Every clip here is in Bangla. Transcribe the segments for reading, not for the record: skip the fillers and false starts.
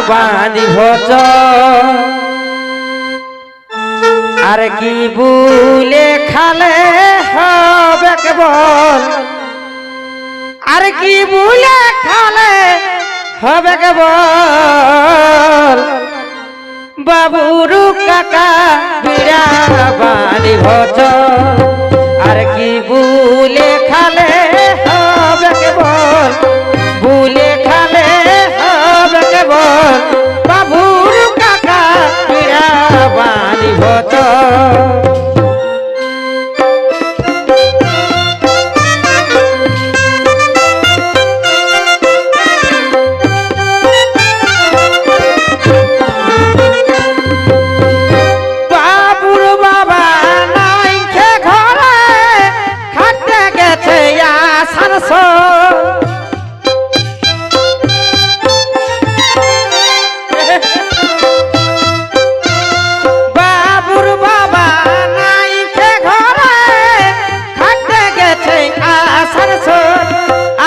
বাণী ভজ আর কি বুলে খালে হবে কেবল আর কি বুলে খালে হবে কেবল বাবুরু কাকা বিড়া বাণী ভজ আর কি বুলে খালে হবে কেবল বুলে খালে হবে কেবল বাবুরু কাকা বিড়া বাণী ভজ বাবুর বাবা নাইকে ঘরে খাটতে গেছে আসানসোল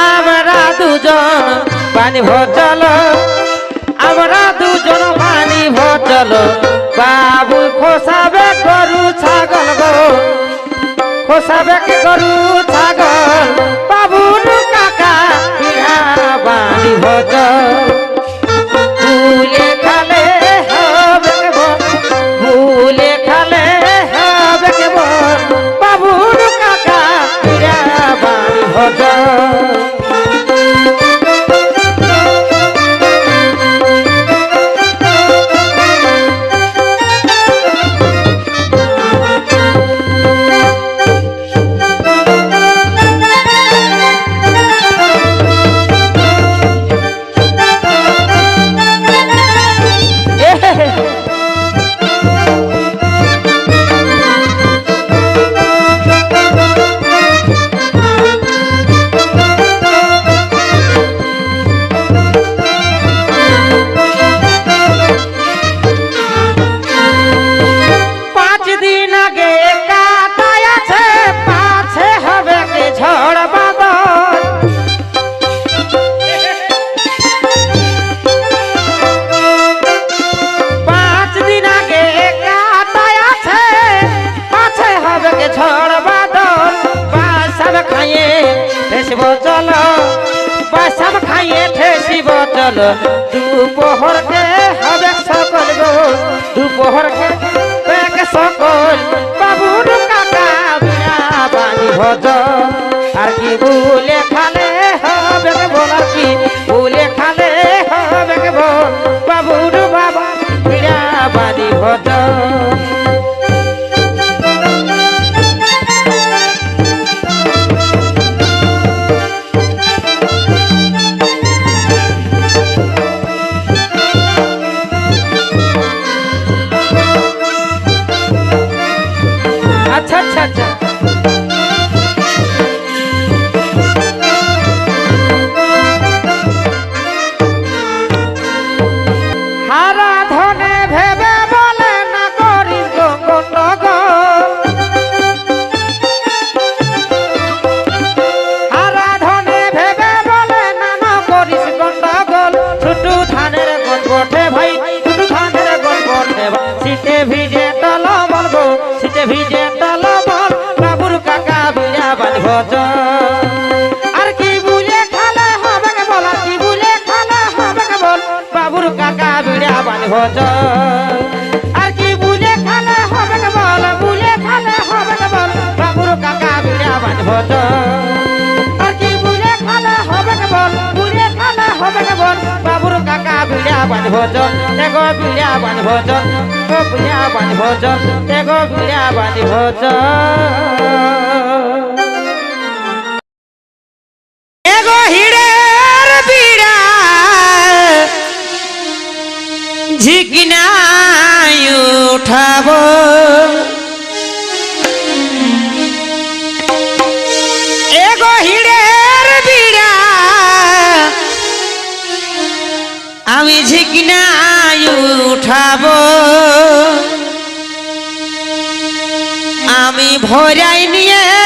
আমরা দুজন পানি ভচল আমরা দুজন পানি ভচল বাবু খোসাবে গরু ছাগল গো খোসাবে গরু ছাগল বাবুর কাকা বিড়া বাণী ভচল ভুলে খালে হবে কেবল ভুলে খালে হবে কেবল বাবুর কাকা বিড়া বাণী ভচল চলো বাসাম খাইয়ে ঠেসিব চলো দুপহর কে হবে সকল গো দুপহর কে বেক সকল বাবুর কাকা বিড়া বাণী ভজ আর কি ভুলে খালে হবে কেবল আর কি ভুলে খালে হবে কেবল বাবুর বাবা বিড়া বাণী ভজ अच्छा अच्छा अच्छा हारा धने भेबे बोले ना करिस गंडगोल हारा धने भेबे बोले ना करिस गंडगोल छुटू धानेर गंडगोटे भाई छुटू धानेर गंडगोटे भाई सीते भिजे तलो बलगो सीते भिजे আর কি বুলে খালে হবে কেবল আর কি বুলে খালে হবে কেবল বাবুর কাকা বিড়া বাণী ভজ আর কি বুলে খালে হবে কেবল বুলে খালে হবে কেবল বাবুর কাকা বিড়া বাণী ভজ আর কি বুলে খালে হবে কেবল বুলে খালে হবে কেবল বাবুর কাকা বিড়া বাণী ভজ তেগো বিড়া বাণী ভজ গো বিড়া বাণী ভজ তেগো বিড়া বাণী ভজ ঝিকিনাই উঠাব এগো হিড়ের বিড়া আমি ঝিকিনাই উঠাব আমি ভরাই নিয়ে